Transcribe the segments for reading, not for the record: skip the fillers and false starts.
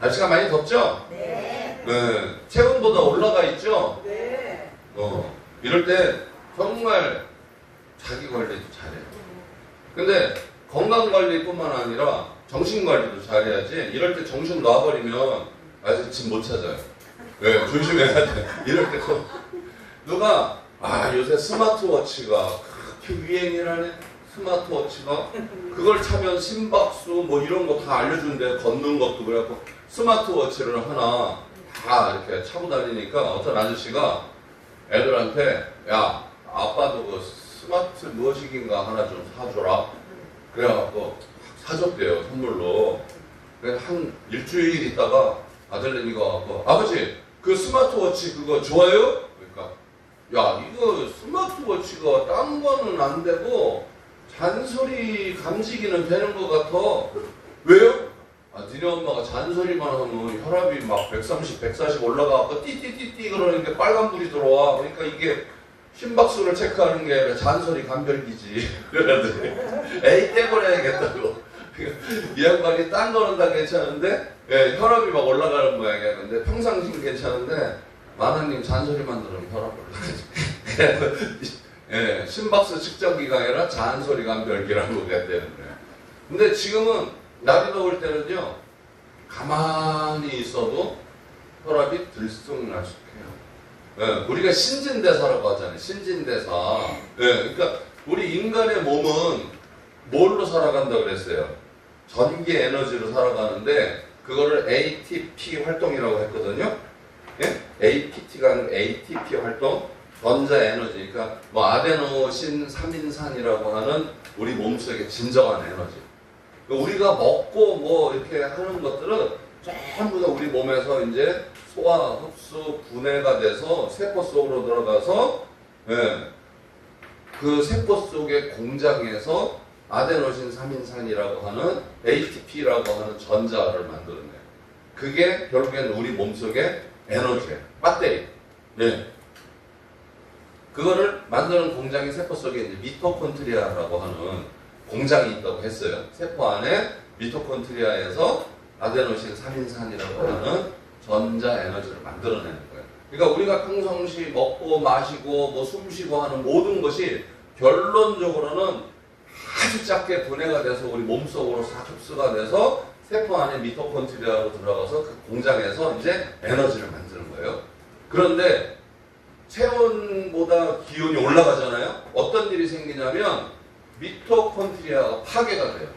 날씨가 많이 덥죠? 네. 네. 체온보다 올라가 있죠? 네. 이럴 때 정말 자기 관리도 잘해요. 근데 건강 관리뿐만 아니라 정신 관리도 잘해야지. 이럴 때 정신 놔버리면 아직 집 못 찾아요. 네, 조심해야 돼. 이럴 때 누가 요새 스마트워치가 그렇게 유행이라네. 스마트워치가 그걸 차면 심박수 뭐 이런 거 다 알려주는데 걷는 것도 그래갖고 스마트워치를 하나 다 이렇게 차고 다니니까 어떤 아저씨가 애들한테 야 아빠도 그 스마트 무엇이긴가 하나 좀 사줘라. 그래갖고 사줬대요 선물로. 그래서 한 일주일 있다가 아들내미가 와갖고 아버지 그 스마트워치 그거 좋아요? 그러니까 야 이거 스마트워치가 딴 거는 안 되고 잔소리 감지기는 되는 것 같아. 왜요? 니네 엄마가 잔소리만 하면 혈압이 막 130, 140 올라가고 띠띠띠띠 그러는데 빨간불이 들어와. 그러니까 이게 심박수를 체크하는 게 아니라 잔소리 감별기지. 그러더니 에이 떼버려야겠다고. 이 양반이 딴 거는 다 괜찮은데 혈압이 막 올라가는 모양이야. 근데 평상시는 괜찮은데 마나님 잔소리만 들으면 혈압 올라가지. 심박수 측정기가 아니라 잔소리 감별기라고 했대는 거예요. 근데 지금은 날이 더울 때는요 가만히 있어도 혈압이 들쑥날쑥해요. 우리가 신진대사라고 하잖아요. 신진대사. 그러니까 우리 인간의 몸은 뭘로 살아간다 그랬어요? 전기 에너지로 살아가는데 그거를 ATP 활동이라고 했거든요. APT가 아니라 ATP 활동, 전자 에너지. 그러니까 뭐 아데노신 3인산이라고 하는 우리 몸속의 진정한 에너지. 우리가 먹고 뭐 이렇게 하는 것들은 전부 다 우리 몸에서 이제 소화, 흡수, 분해가 돼서 세포 속으로 들어가서 그 세포 속의 공장에서 아데노신 3인산이라고 하는 ATP라고 하는 전자를 만들어내요. 그게 결국에는 우리 몸속의 에너지예요. 배터리. 그거를 만드는 공장이 세포 속에 이제 미토콘드리아라고 하는 공장이 있다고 했어요. 세포 안에 미토콘드리아에서 아데노신 3인산이라고 하는 전자 에너지를 만들어내는 거예요. 그러니까 우리가 평상시 먹고 마시고 뭐 숨쉬고 하는 모든 것이 결론적으로는 아주 작게 분해가 돼서 우리 몸속으로 싹 흡수가 돼서 세포 안에 미토콘드리아로 들어가서 그 공장에서 이제 에너지를 만드는 거예요. 그런데 체온보다 기온이 올라가잖아요. 어떤 일이 생기냐면 미토콘드리아가 파괴가 돼요.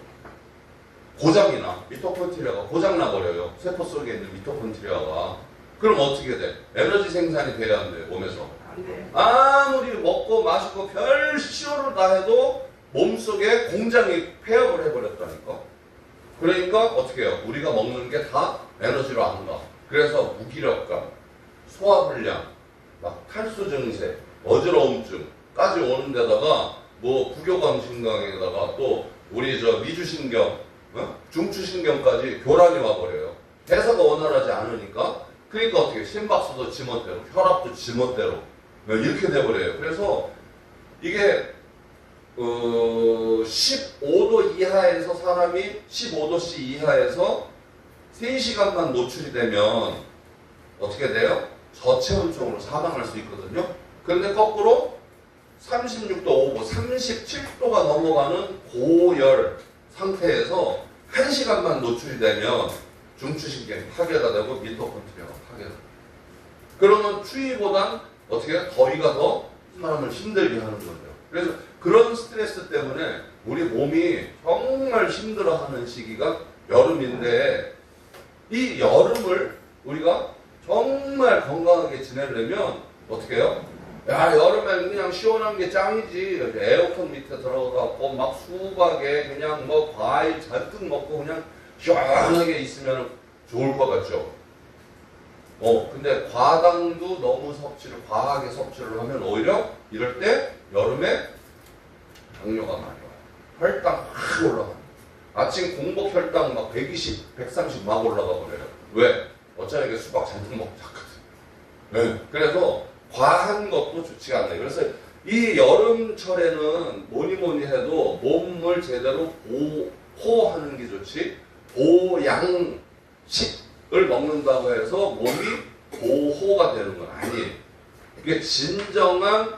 고장이나 미토콘드리아가 고장나버려요. 세포 속에 있는 미토콘드리아가. 그럼 어떻게 돼? 에너지 생산이 돼야 안 돼요. 몸에서. 아무리 먹고 마시고 별 시오를 다 해도 몸속에 공장이 폐업을 해버렸다니까. 그러니까 어떻게 해요? 우리가 먹는 게 다 에너지로 안 가. 그래서 무기력감, 소화불량, 막 탈수 증세, 어지러움증까지 오는 데다가 뭐 부교감 신경에다가 또 우리 저 미주신경, 중추신경까지 교란이 와버려요. 대사가 원활하지 않으니까. 그러니까 어떻게 심박수도 지멋대로, 혈압도 지멋대로 이렇게 돼버려요. 그래서 이게 15도 이하에서 사람이 15도씨 이하에서 3시간만 노출이 되면 어떻게 돼요? 저체온증으로 사망할 수 있거든요. 그런데 거꾸로 36도 오고 37도가 넘어가는 고열 상태에서 1시간만 노출이 되면 중추신경이 파괴가 되고 미토콘드리아가 파괴가 돼요. 그러면 추위보단 어떻게 해요? 더위가 더 사람을 힘들게 하는 거죠. 그래서 그런 스트레스 때문에 우리 몸이 정말 힘들어하는 시기가 여름인데 이 여름을 우리가 정말 건강하게 지내려면 어떻게 해요? 야 여름엔 그냥 시원한 게 짱이지. 에어컨 밑에 들어가고 막 수박에 그냥 뭐 과일 잔뜩 먹고 그냥 시원하게 있으면 좋을 것 같죠. 근데 과당도 너무 과하게 섭취를 하면 오히려 이럴 때 여름에 당뇨가 많이 와요. 혈당 확 올라가요. 아침 공복 혈당 막 120, 130 막 올라가 버려요. 왜? 어쩌면 수박 잔뜩 먹고 잤거든. 그래서 과한 것도 좋지가 않아요. 그래서 이 여름철에는 뭐니 해도 몸을 제대로 보호하는 게 좋지. 보양식, 먹는다고 해서 몸이 보호가 되는 건 아니에요. 이게 진정한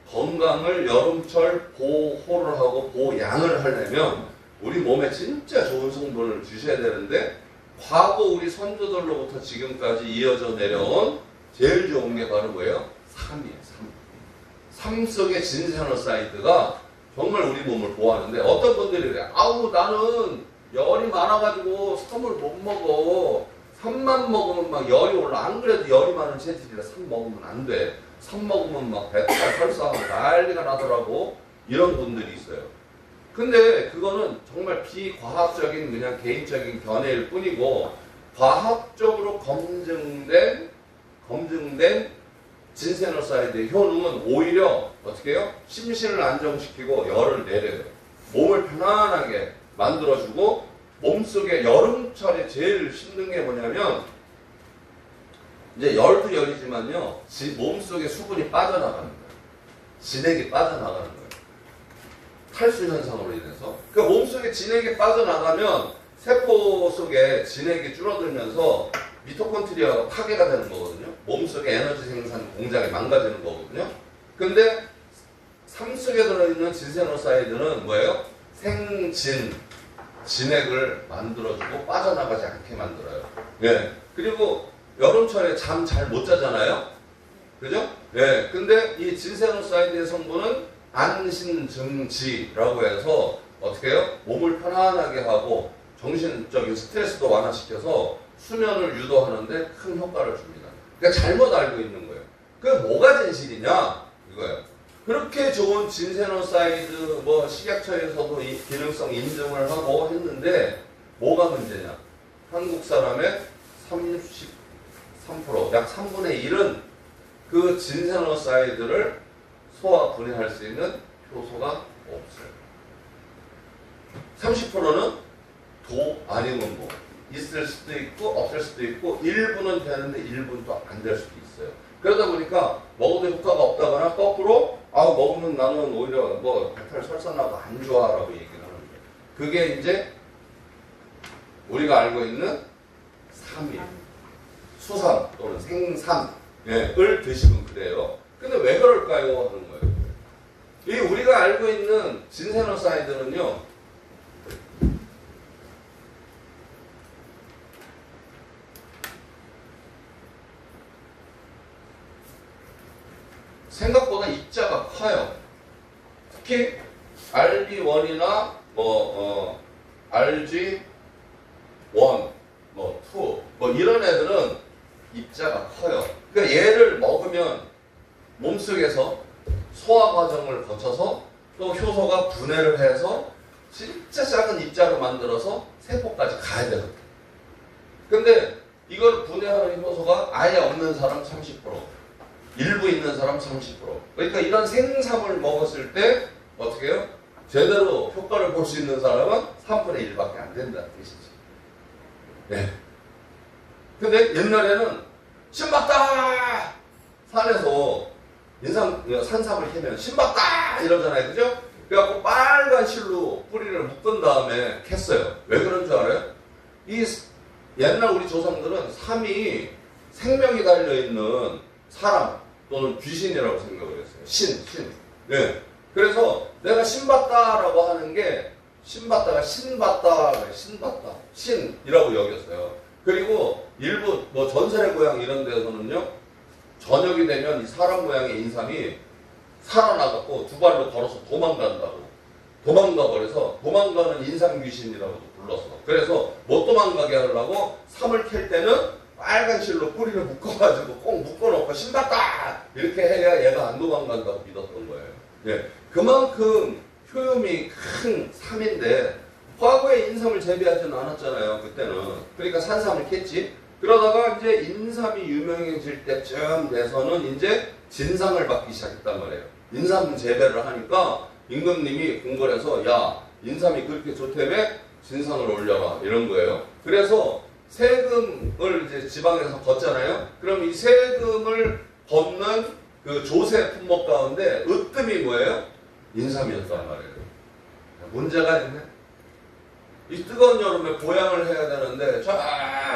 건강을 여름철 보호를 하고 보양을 하려면 우리 몸에 진짜 좋은 성분을 주셔야 되는데 과거 우리 선조들로부터 지금까지 이어져 내려온 제일 좋은 게 바로 뭐예요? 삼이에요. 삼 속의 진세노사이드가 정말 우리 몸을 보호하는데 어떤 분들이 그래요. 아우 나는 열이 많아가지고 삼을 못 먹어. 삼만 먹으면 막 열이 올라. 안 그래도 열이 많은 체질이라 삼 먹으면 안 돼. 삼 먹으면 막 배탈 설사하고 난리가 나더라고. 이런 분들이 있어요. 근데 그거는 정말 비과학적인 그냥 개인적인 견해일 뿐이고 과학적으로 검증된 진세노사이드의 효능은 오히려 어떻게 해요? 심신을 안정시키고 열을 내려요. 몸을 편안하게 만들어주고 몸속에 여름철에 제일 힘든 게 뭐냐면 이제 열도 열이지만요. 몸속에 수분이 빠져나가는 거예요. 진액이 빠져나가는 거예요. 탈수 현상으로 인해서. 그러니까 몸속에 진액이 빠져나가면 세포 속에 진액이 줄어들면서 미토콘트리아가 파괴가 되는 거거든요. 몸속에 에너지 생산 공장이 망가지는 거거든요. 근데 삶 속에 들어있는 진세노사이드는 뭐예요? 진액을 만들어주고 빠져나가지 않게 만들어요. 예. 그리고 여름철에 잠 잘 못 자잖아요. 그죠? 예. 근데 이 진세노사이드의 성분은 안신증지라고 해서 어떻게 해요? 몸을 편안하게 하고 정신적인 스트레스도 완화시켜서 수면을 유도하는데 큰 효과를 줍니다. 그러니까 잘못 알고 있는 거예요. 그게 뭐가 진실이냐? 이거예요. 그렇게 좋은 진세노사이드 뭐 식약처에서도 이 기능성 인증을 하고 했는데 뭐가 문제냐? 한국 사람의 33%, 약 3분의 1은 그 진세노사이드를 소화 분해할 수 있는 효소가 없어요. 30%는 도 아니면 뭐 있을 수도 있고 없을 수도 있고 일부는 되는데 일부는 또 안 될 수도 있어요. 그러다 보니까 먹어도 효과가 없다거나 거꾸로 먹으면 나는 오히려 뭐 배탈 설사나고 안 좋아라고 얘기를 하는 거예요. 그게 이제 우리가 알고 있는 삼일, 수삼 또는 생삼을 드시면 그래요. 근데 왜 그럴까요? 하는 거예요. 이 우리가 알고 있는 진세노사이드는요. 생각보다 입자가 커요. 특히 RB1이나 RG1, 2 이런 애들은 입자가 커요. 그러니까 얘를 먹으면 몸속에서 소화 과정을 거쳐서 또 효소가 분해를 해서 진짜 작은 입자로 만들어서 세포까지 가야 되거든요. 근데 이걸 분해하는 효소가 아예 없는 사람 30%, 일부 있는 사람 30%. 그러니까 이런 생삼을 먹었을 때 어떻게 해요? 제대로 효과를 볼 수 있는 사람은 3분의 1밖에 안 된다는 뜻이지. 네. 근데 옛날에는 신봤다! 산에서 산삼을 캐면 신봤다! 이러잖아요. 그죠? 그래갖고 빨간 실로 뿌리를 묶은 다음에 캤어요. 왜 그런 줄 알아요? 옛날 우리 조상들은 삼이 생명이 달려있는 사람 또는 귀신이라고 생각을 했어요. 신. 네. 그래서 내가 신봤다라고 하는 게 신봤다가 신이라고 여겼어요. 그리고 일부 전설의 고향 이런 데서는요. 저녁이 되면 이 사람 모양의 인삼이 살아나갖고 두 발로 걸어서 도망가 버려서 도망가는 인삼 귀신이라고도 불렀어. 그래서 못 도망가게 하려고 삼을 캘 때는 빨간 실로 뿌리를 묶어가지고 꼭 묶어놓고 신봤다! 이렇게 해야 얘가 안 도망간다고 믿었던 거예요. 예. 그만큼 효용이 큰 삼인데 과거에 인삼을 재배하지는 않았잖아요. 그때는. 그러니까 산삼을 캤지. 그러다가 이제 인삼이 유명해질 때쯤 돼서는 이제 진상을 받기 시작했단 말이에요. 인삼 재배를 하니까 임금님이 궁궐에서 야 인삼이 그렇게 좋다며 진상을 올려라 이런 거예요. 그래서 세금을 이제 지방에서 걷잖아요. 그럼 이 세금을 걷는 그 조세 품목 가운데 으뜸이 뭐예요? 인삼이었단 말이에요. 문제가 있네. 이 뜨거운 여름에 보양을 해야 되는데 저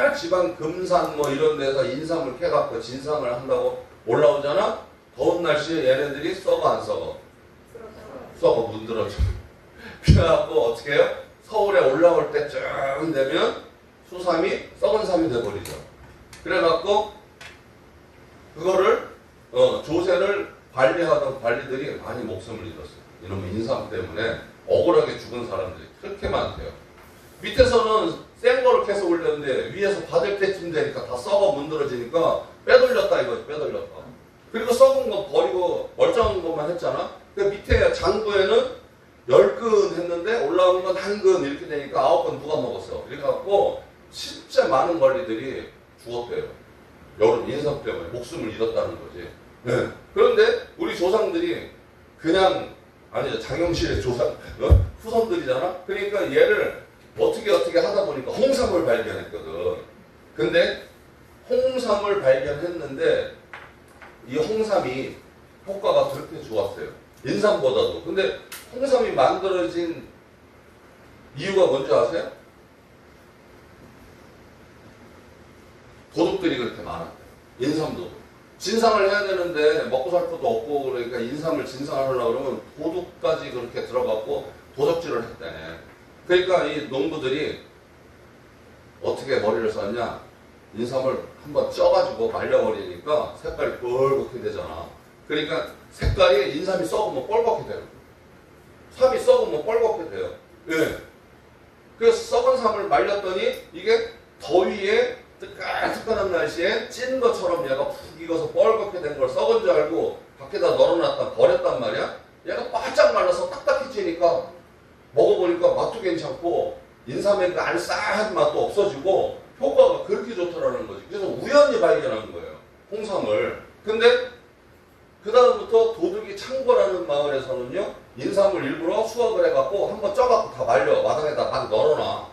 맨날 지방 금산 뭐 이런 데서 인삼을 캐갖고 진상을 한다고 올라오잖아? 더운 날씨에 얘네들이 썩어 안 썩어? 썩어 문드러져. 그래갖고 어떻게 해요? 서울에 올라올 때쯤 되면 수삼이 썩은 삼이 돼버리죠. 그래갖고 그거를 조세를 관리하던 관리들이 많이 목숨을 잃었어요. 이놈의 인삼 때문에 억울하게 죽은 사람들이 그렇게 많대요. 밑에서는 센 거를 계속 올렸는데 위에서 받을 때쯤 되니까 다 썩어 문드러지니까 빼돌렸다 이거지. 빼돌렸다. 그리고 썩은 거 버리고 멀쩡한 것만 했잖아. 그 밑에 장부에는 10근 했는데 올라오는 건 1근 이렇게 되니까 9근 누가 먹었어. 그래갖고 진짜 많은 관리들이 죽었대요. 여름 인삼 때문에 목숨을 잃었다는 거지. 네. 그런데 우리 조상들이 그냥 아니죠. 장영실의 조상 후손들이잖아. 그러니까 얘를 어떻게 하다 보니까 홍삼을 발견했거든. 근데 홍삼을 발견했는데 이 홍삼이 효과가 그렇게 좋았어요. 인삼보다도. 근데 홍삼이 만들어진 이유가 뭔지 아세요? 도둑들이 그렇게 많았대요. 인삼도. 진상을 해야 되는데 먹고 살 것도 없고 그러니까 인삼을 진상을 하려고 그러면 도둑까지 그렇게 들어갔고 도적질을 했다네. 그러니까 이 농부들이 어떻게 머리를 썼냐? 인삼을 한번 쪄가지고 말려버리니까 색깔이 뻘겋게 되잖아. 그러니까 색깔이 인삼이 썩으면 뻘겋게 돼요. 삼이 썩으면 뻘겋게 돼요. 예. 그래서 썩은 삼을 말렸더니 이게 더위에 뜨끈뜨끈한 날씨에 찐 것처럼 얘가 푹 익어서 뻘겋게 된 걸 썩은 줄 알고 밖에다 널어놨다 버렸단 말이야. 얘가 바짝 말라서 딱딱해지니까 먹어보니까 맛도 괜찮고 인삼의 그 알싸한 맛도 없어지고 효과가 그렇게 좋더라는 거지. 그래서 우연히 발견한 거예요. 홍삼을. 근데 그 다음부터 도둑이 창고라는 마을에서는요. 인삼을 일부러 수확을 해갖고 한번 쪄갖고 다 말려. 마당에다 막 널어놔.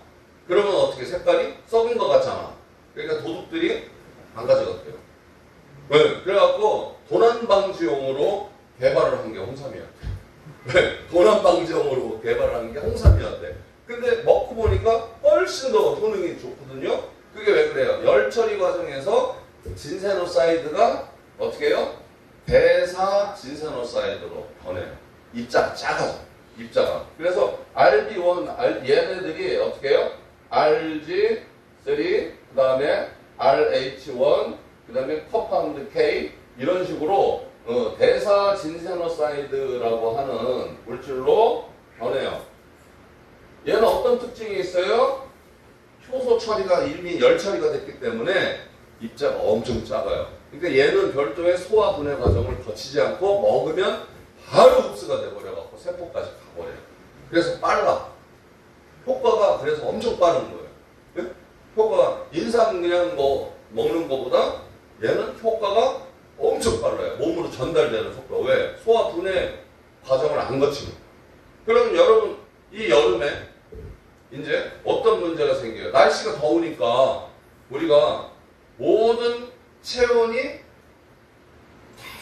그러면 어떻게 색깔이 썩은 것 같잖아. 그러니까 도둑들이 안 가져갔대요. 네. 그래갖고 도난방지용으로 개발을 한 게 홍삼이었대. 네. 도난방지용으로 개발을 한 게 홍삼이었대. 근데 먹고 보니까 훨씬 더 효능이 좋거든요. 그게 왜 그래요? 열 처리 과정에서 진세노사이드가 어떻게 해요? 대사 진세노사이드로 변해요. 입자가 작아져. 입자가. 그래서 RB1, 얘네들이 어떻게 해요? RG3, 그 다음에 RH1, 그 다음에 컴파운드 K 이런 식으로 대사 진세노사이드라고 하는 물질로 변해요. 얘는 어떤 특징이 있어요? 효소 처리가 이미 열 처리가 됐기 때문에 입자가 엄청 작아요. 그러니까 얘는 별도의 소화 분해 과정을 거치지 않고 먹으면 바로 흡수가 돼버려갖고 세포까지 가버려요. 그래서 빨라. 효과가 그래서 엄청 빠른 거예요. 네? 효과가 인삼 그냥 뭐 먹는 것보다 얘는 효과가 엄청 빨라요. 몸으로 전달되는 속도. 왜? 소화 분해 과정을 안 거치고. 그럼 여러분 이 여름에 이제 어떤 문제가 생겨요? 날씨가 더우니까 우리가 모든 체온이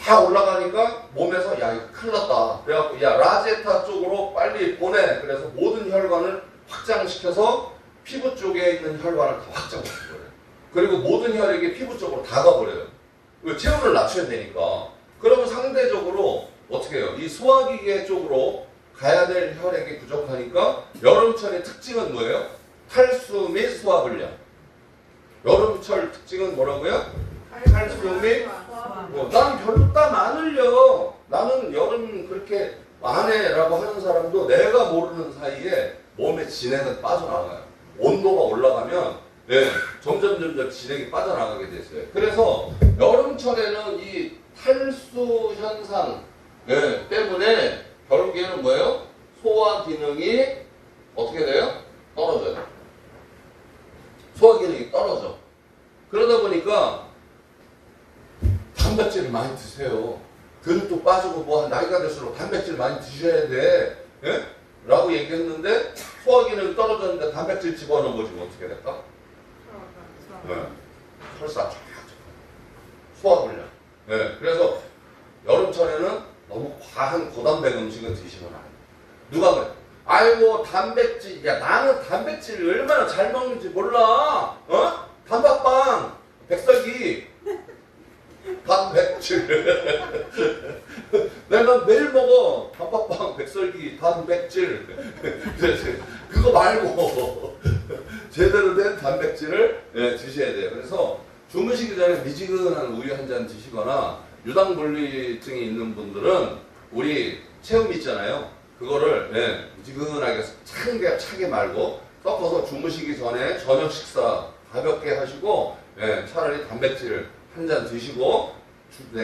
다 올라가니까 몸에서 야 이거 큰일 났다. 그래갖고 야 라제타 쪽으로 빨리 보내. 그래서 모든 혈관을 확장시켜서 피부 쪽에 있는 혈관을 다 확장시켜버려요. 그리고 모든 혈액이 피부 쪽으로 다 가버려요. 체온을 낮춰야 되니까. 그러면 상대적으로 어떻게 해요? 이 소화기계 쪽으로 가야 될 혈액이 부족하니까 여름철의 특징은 뭐예요? 탈수 및 소화불량. 여름철 특징은 뭐라고요? 탈수 및 나는 별로 땀 안 흘려. 나는 여름 그렇게 안 해라고 하는 사람도 내가 모르는 사이에 몸의 진액은 빠져나가요. 온도가 올라가면 점점 진액이 빠져나가게 됐어요. 그래서 여름철에는 이 탈수 현상 때문에 결국에는 뭐예요? 소화 기능이 어떻게 돼요? 떨어져요. 소화 기능이 떨어져. 그러다 보니까 단백질을 많이 드세요. 근육도 빠지고 뭐 나이가 들수록 단백질 많이 드셔야 돼. 예? 라고 얘기했는데 소화 기능이 떨어졌는데 단백질 집어넣으면 뭐지 어떻게 될까? 설사 소화불량. 그래서 여름철에는 너무 과한 고단백 음식은 드시면 안 돼요. 누가 그래? 아이고 단백질. 야 나는 단백질 얼마나 잘 먹는지 몰라. 단백 주무시기 단백질 그거 말고 제대로 된 단백질을 드셔야 돼요. 그래서 주무시기 전에 미지근한 우유 한 잔 드시거나 유당불내증이 있는 분들은 우리 체험 있잖아요. 그거를 미지근하게 차게 말고 섞어서 주무시기 전에 저녁 식사 가볍게 하시고 차라리 단백질 한 잔 드시고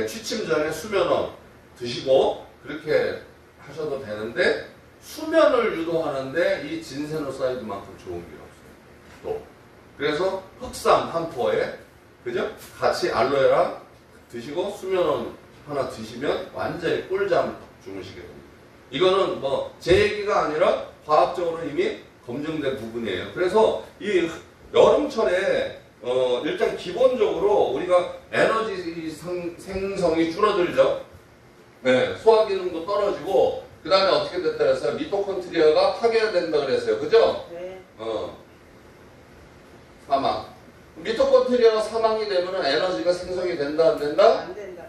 취침 전에 수면원 드시고 그렇게 하셔도 되는데 수면을 유도하는데 이 진세노사이드만큼 좋은 게 없어요. 또 그래서 흑삼 한 포에 그죠? 같이 알로에라 드시고 수면원 하나 드시면 완전히 꿀잠 주무시게 됩니다. 이거는 뭐 제 얘기가 아니라 과학적으로 이미 검증된 부분이에요. 그래서 이 여름철에 일단 기본적으로 우리가 에너지 생성이 줄어들죠. 소화 기능도 떨어지고 그 다음에 어떻게 됐다 그랬어요? 미토콘트리아가 파괴된다 그랬어요. 그죠? 네. 사망. 미토콘트리아가 사망이 되면 에너지가 생성이 된다 안 된다? 안 된다.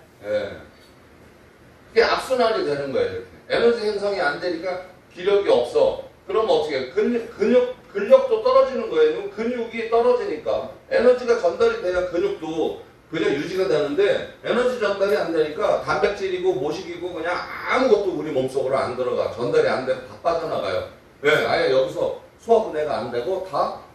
그게 악순환이 되는 거예요. 이렇게. 에너지 생성이 안 되니까 기력이 없어. 그럼 어떻게 해요? 근력도 떨어지는 거예요. 근육이 떨어지니까 에너지가 전달이 돼야 근육도 그냥 유지가 되는데 에너지 전달이 안 되니까 단백질이고 모식이고 그냥 아무것도 우리 몸속으로 안 들어가. 전달이 안 되고 다 빠져나가요. 아예 여기서 소화분해가 안 되고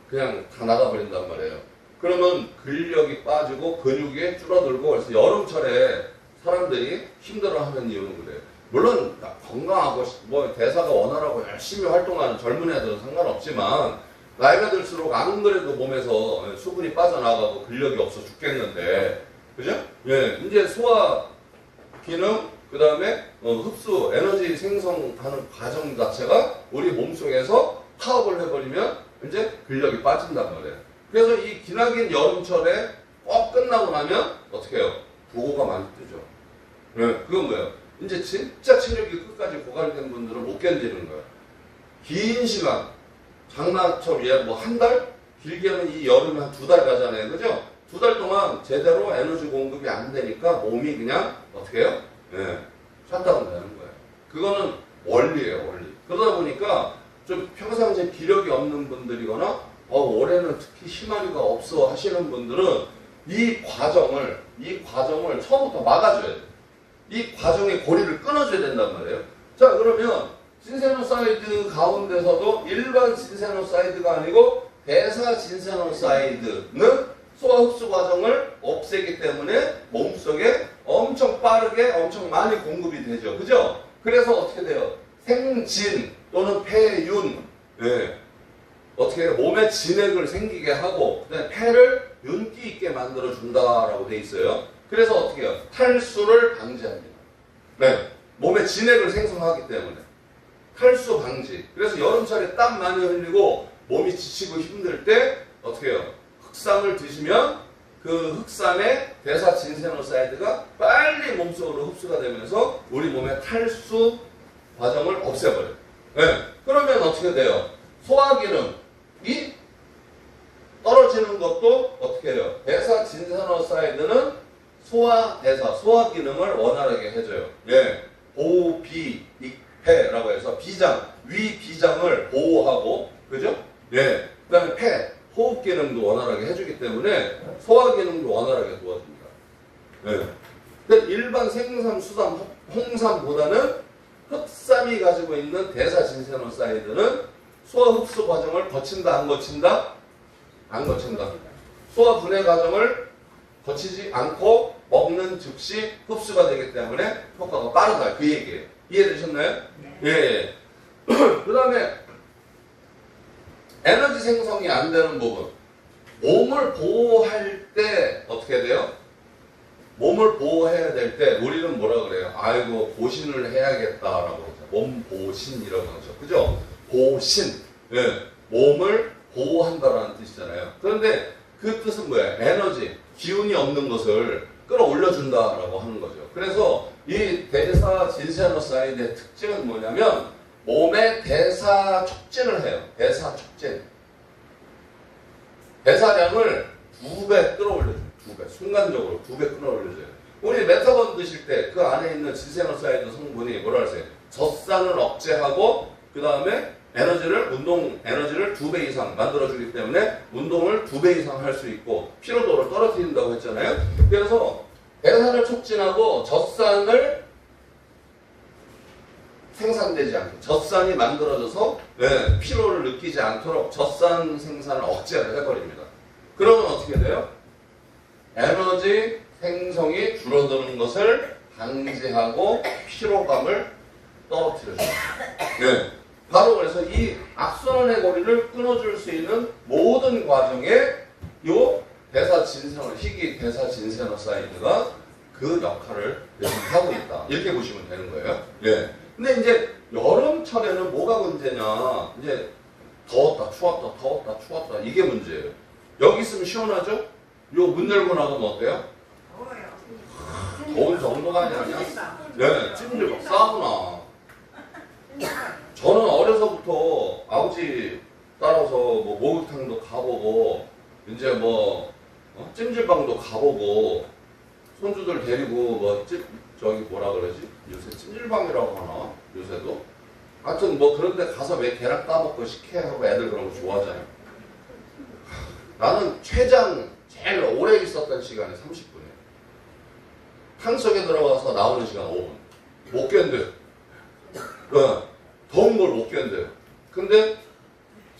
그냥 다 나가버린단 말이에요. 그러면 근력이 빠지고 근육이 줄어들고 그래서 여름철에 사람들이 힘들어하는 이유는 그래요. 물론 건강하고 뭐 대사가 원활하고 열심히 활동하는 젊은 애들은 상관없지만 나이가 들수록 안 그래도 몸에서 수분이 빠져나가고 근력이 없어 죽겠는데 그죠? 이제 소화 기능 그 다음에 흡수 에너지 생성하는 과정 자체가 우리 몸속에서 파업을 해버리면 이제 근력이 빠진단 말이에요. 그래서 이 기나긴 여름철에 꼭 끝나고 나면 어떻게 해요? 부고가 많이 뜨죠. 그건 뭐예요? 이제 진짜 체력이 끝까지 고갈된 분들은 못 견디는 거예요. 긴 시간, 장마철 뭐 한 달? 길게는 이 여름에 한 2달 가잖아요. 그죠? 2달 동안 제대로 에너지 공급이 안 되니까 몸이 그냥 어떻게 해요? 샷다운 되는 거예요. 그거는 원리예요, 원리. 그러다 보니까 좀 평상시에 기력이 없는 분들이거나 올해는 특히 희망이가 없어 하시는 분들은 이 과정을 처음부터 막아줘야 돼요. 이 과정의 고리를 끊어줘야 된단 말이에요. 자, 그러면 진세노사이드 가운데서도 일반 진세노사이드가 아니고 대사 진세노사이드는 소화 흡수 과정을 없애기 때문에 몸속에 엄청 빠르게 엄청 많이 공급이 되죠. 그죠? 그래서 어떻게 돼요? 생진 또는 폐윤 어떻게 해요? 몸에 진액을 생기게 하고 그다음에 폐를 윤기 있게 만들어 준다라고 돼 있어요. 그래서 어떻게 해요? 탈수를 방지합니다. 몸에 진액을 생성하기 때문에 탈수 방지. 그래서 여름철에 땀 많이 흘리고 몸이 지치고 힘들 때 어떻게 해요? 흑삼을 드시면 그 흑삼의 대사 진세노사이드가 빨리 몸속으로 흡수가 되면서 우리 몸의 탈수 과정을 없애버려요. 그러면 어떻게 돼요? 소화 기능이 떨어지는 것도 어떻게 해요? 대사 진세노사이드는 소화 기능을 원활하게 해줘요. 보비익폐라고 해서 위 비장을 보호하고, 그죠? 그 다음에 폐, 호흡 기능도 원활하게 해주기 때문에 소화 기능도 원활하게 도와줍니다. 근데 일반 생삼, 수삼, 홍삼보다는 흑삼이 가지고 있는 대사 진세노사이드는 소화 흡수 과정을 거친다, 안 거친다? 안 거친다. 소화 분해 과정을 거치지 않고 먹는 즉시 흡수가 되기 때문에 효과가 빠르다. 그 얘기예요. 이해되셨나요? 예. 그 다음에 에너지 생성이 안 되는 부분. 몸을 보호할 때 어떻게 돼요? 몸을 보호해야 될 때 우리는 뭐라 그래요? 아이고 보신을 해야겠다라고 하죠. 몸 보신이라고 하죠. 그죠? 보신. 몸을 보호한다라는 뜻이잖아요. 그런데 그 뜻은 뭐예요? 에너지, 기운이 없는 것을 끌어올려준다라고 하는 거죠. 그래서 이 대사 진세노사이드의 특징은 뭐냐면 몸의 대사 촉진을 해요. 대사 촉진. 대사량을 2배 끌어올려줘요. 2배. 순간적으로 2배 끌어올려줘요. 우리 메타본 드실 때 그 안에 있는 진세노사이드 성분이 뭐라 하세요? 젖산을 억제하고 그 다음에 운동 에너지를 2배 이상 만들어주기 때문에 운동을 2배 이상 할 수 있고 피로도를 떨어뜨린다고 했잖아요. 그래서 대사를 촉진하고 젖산을 생산되지 않게 젖산이 만들어져서 피로를 느끼지 않도록 젖산 생산을 억제를 해버립니다. 그러면 어떻게 돼요? 에너지 생성이 줄어드는 것을 방지하고 피로감을 떨어뜨려줍니다. 바로 그래서 이 악순환의 고리를 끊어줄 수 있는 모든 과정에 이 희귀 대사 진세노사이드가 그 역할을 하고 있다. 이렇게 보시면 되는 거예요. 근데 이제 여름철에는 뭐가 문제냐? 이제 더웠다, 추웠다 이게 문제예요. 여기 있으면 시원하죠? 요 문 열고 나가면 어때요? 더운 정도가 아니야. 찜질, 사우나. 저는 어려서부터 아버지 따라서 뭐 목욕탕도 가보고 이제 뭐 찜질방도 가보고 손주들 데리고 저기 뭐라 그러지? 요새 찜질방이라고 하나? 요새도? 하여튼 뭐 그런 데 가서 왜 계란 따먹고 식혜하고 애들 그런 거 좋아하잖아요. 나는 최장 제일 오래 있었던 시간이 30분이에요. 탕 속에 들어가서 나오는 시간 5분. 못 견뎌요. 더운 걸 못 견뎌요. 근데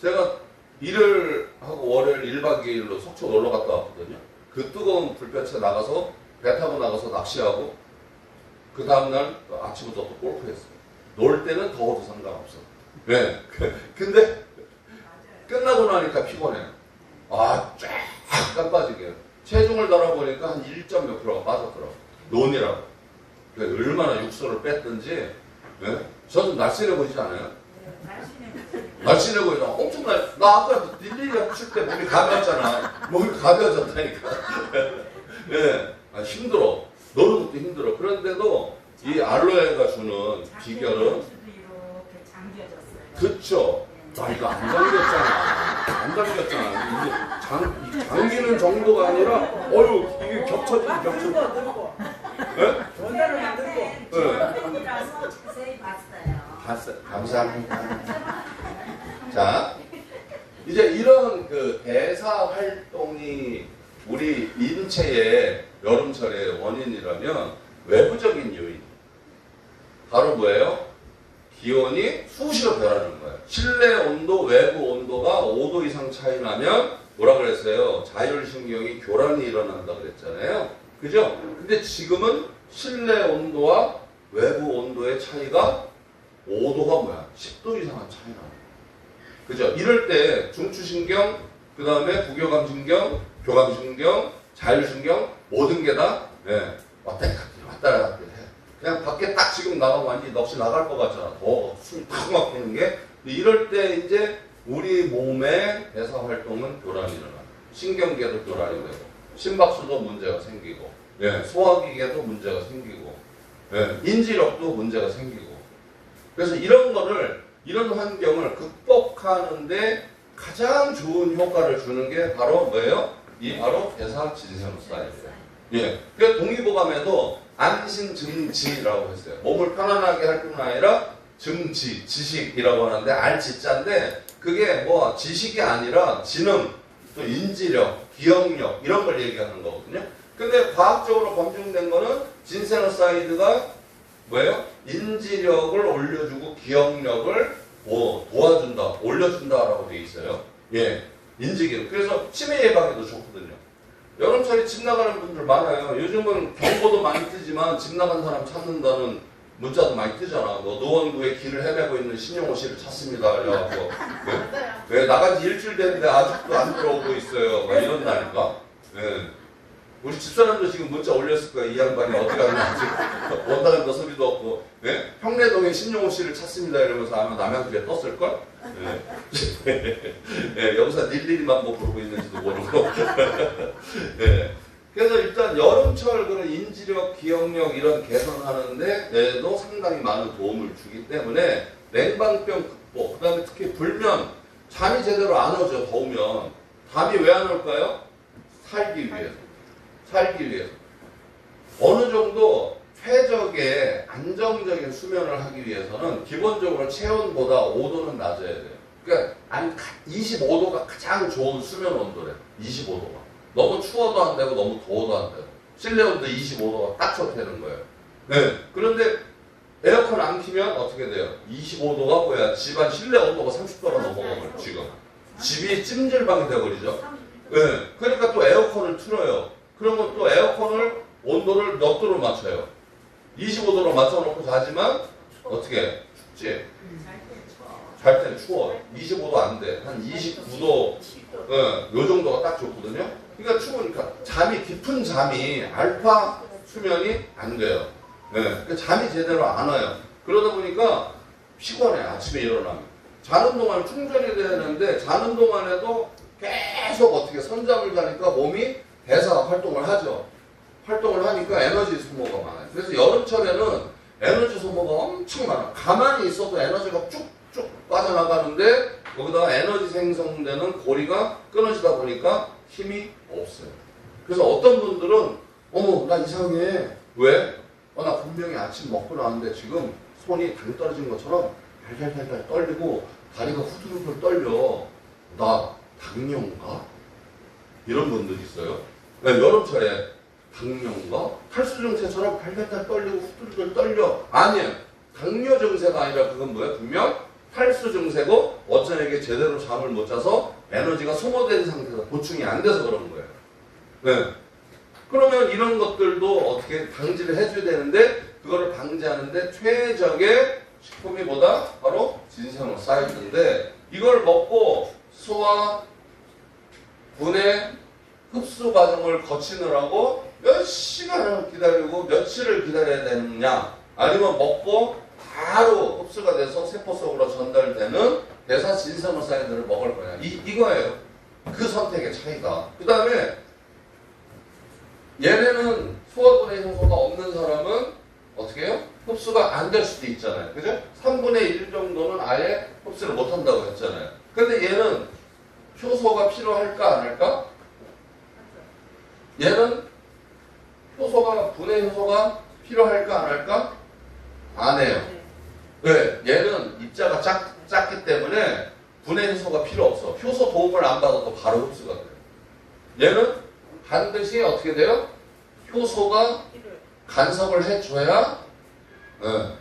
제가 일을 하고 월요일 1박 2일로 속초 놀러 갔다 왔거든요. 그 뜨거운 불볕에 나가서 배 타고 나가서 낚시하고 그 다음날 아침부터 또 골프했어요. 놀 때는 더워도 상관없어. 근데 끝나고 나니까 피곤해요. 쫙 깜빡이게요. 체중을 달아보니까 한 1점 몇 프로가 빠졌더라고요. 논이라고. 얼마나 육수를 뺐든지. 저는 날씬해 보이지 않아요? 날씬해 보이잖아. 엄청 나 아까 릴리가 칠 때 몸이 가벼웠잖아. 몸이 가벼워졌다니까. 힘들어. 노는 것도 힘들어. 그런데도 이 알로에가 주는 비결은 그쵸. 나 이거 안 잠겼잖아. 안 잠겼잖아. 이게 잠기는 정도가 아니라 이게 겹쳐지고. 원단을 만들고. 자세히 봤어요. 감사합니다. 자, 이제 이런 그 대사 활동이 우리 인체의 여름철의 원인이라면 외부적인 요인. 바로 뭐예요? 기온이 수시로 변하는 거예요. 실내 온도, 외부 온도가 5도 이상 차이 나면 뭐라 그랬어요? 자율신경이 교란이 일어난다 그랬잖아요. 그죠? 근데 지금은 실내 온도와 외부 온도의 차이가 5도가 뭐야? 10도 이상한 차이 나요. 그죠? 이럴 때 중추신경, 그 다음에 부교감신경, 교감신경, 자율신경 모든 게 다 왔다 갔다 해. 그냥 밖에 딱 지금 나가면 완전히 넋이 나갈 것 같잖아. 숨이 탁 막히는 게. 이럴 때 이제 우리 몸의 대사 활동은 교란이 일어나. 신경계도 교란이 되고, 심박수도 문제가 생기고, 소화기계도 문제가 생기고, 인지력도 문제가 생기고. 그래서 이런 환경을 극복하는데 가장 좋은 효과를 주는 게 바로 뭐예요? 바로 대사 진세노사이드예요. 그래서 동의보감에도 안심증지라고 했어요. 몸을 편안하게 할 뿐 아니라 지식이라고 하는데 알지자인데 그게 뭐 지식이 아니라 지능, 또 인지력, 기억력 이런 걸 얘기하는 거거든요. 근데 과학적으로 검증된 거는 진세노사이드가 뭐예요? 인지력을 올려주고 기억력을 도와준다, 올려준다라고 돼 있어요. 인지기능. 그래서 치매 예방에도 좋거든요. 여름철에 집 나가는 분들 많아요. 요즘은 경보도 많이 뜨지만 집 나간 사람 찾는다는 문자도 많이 뜨잖아. 뭐 노원구에 길을 헤매고 있는 신용호 씨를 찾습니다. 그래갖고 왜 나간 지 일주일 됐는데 아직도 안 들어오고 있어요. 막 이런다니까. 우리 집사람도 지금 문자 올렸을 거야. 이 양반이 어디 갔나 아직 온다 간다 소리도 없고. 평내동에 신용호 씨를 찾습니다. 이러면서 아마 남양주에 떴을걸? 여기서 닐리리만 뭐 부르고 있는지도 모르고. 그래서 일단 여름철 그런 인지력, 기억력 이런 개선하는데도 상당히 많은 도움을 주기 때문에 냉방병 극복, 그 다음에 특히 불면 잠이 제대로 안 오죠. 더우면. 잠이 왜 안 올까요? 살기 위해서. 어느 정도 최적의 안정적인 수면을 하기 위해서는 기본적으로 체온보다 5도는 낮아야 돼요. 그러니까 25도가 가장 좋은 수면 온도래. 25도가. 너무 추워도 안 되고 너무 더워도 안 되고. 실내 온도 25도가 딱 좋다는 거예요. 네. 그런데 에어컨 안 키면 어떻게 돼요? 25도가 뭐야? 집안 실내 온도가 30도가 넘어가요, 지금. 집이 찜질방이 돼버리죠. 네. 그러니까 또 에어컨을 틀어요. 그러면 또 에어컨을 온도를 몇 도로 맞춰요? 25도로 맞춰놓고 자지만 어떻게? 춥지? 잘 때는 추워. 25도 안 돼. 한 29도, 요 정도가 딱 좋거든요. 그러니까 추우니까 잠이, 깊은 잠이 알파 수면이 안 돼요. 네. 그러니까 잠이 제대로 안 와요. 그러다 보니까 피곤해, 아침에 일어나면. 자는 동안 충전이 되는데, 자는 동안에도 계속 어떻게 선잠을 자니까 몸이 대사 활동을 하죠. 활동을 하니까 에너지 소모가 많아요. 그래서 여름철에는 에너지 소모가 엄청 많아. 가만히 있어도 에너지가 쭉쭉 빠져나가는데 거기다가 에너지 생성되는 고리가 끊어지다 보니까 힘이 없어요. 그래서 어떤 분들은 어머 나 이상해. 왜? 나 분명히 아침 먹고 나왔는데 지금 손이 당 떨어진 것처럼 달달달달 떨리고 다리가 후들후들 떨려. 나 당뇨인가? 이런 분들이 있어요. 네, 여름철에 당뇨인가? 탈수 증세처럼 달달달 떨리고 후들후들 떨려. 아니에요. 당뇨 증세가 아니라 그건 뭐야? 분명 탈수 증세고 어쩌면 제대로 잠을 못 자서 에너지가 소모된 상태에서 보충이 안 돼서 그런 거예요. 네. 그러면 이런 것들도 어떻게 방지를 해줘야 되는데 그거를 방지하는데 최적의 식품이 뭐다? 바로 진세노사이드인데 이걸 먹고 소화, 분해, 흡수 과정을 거치느라고 몇 시간을 기다리고 며칠을 기다려야 되느냐 아니면 먹고 바로 흡수가 돼서 세포 속으로 전달되는 대사 진세노사이드를 먹을 거냐 이거예요. 그 선택의 차이가. 그 다음에 얘네는 소화분해 효소가 없는 사람은 어떻게 해요? 흡수가 안 될 수도 있잖아요. 그죠? 3분의 1 정도는 아예 흡수를 못 한다고 했잖아요. 근데 얘는 효소가 필요할까 안 할까? 얘는 효소가 분해 효소가 필요할까 안 할까? 안 해요. 왜? 얘는 입자가 작기 때문에 분해 효소가 필요 없어. 효소 도움을 안 받아도 바로 흡수가 돼요. 얘는 반드시 어떻게 돼요? 효소가 간섭을 해줘야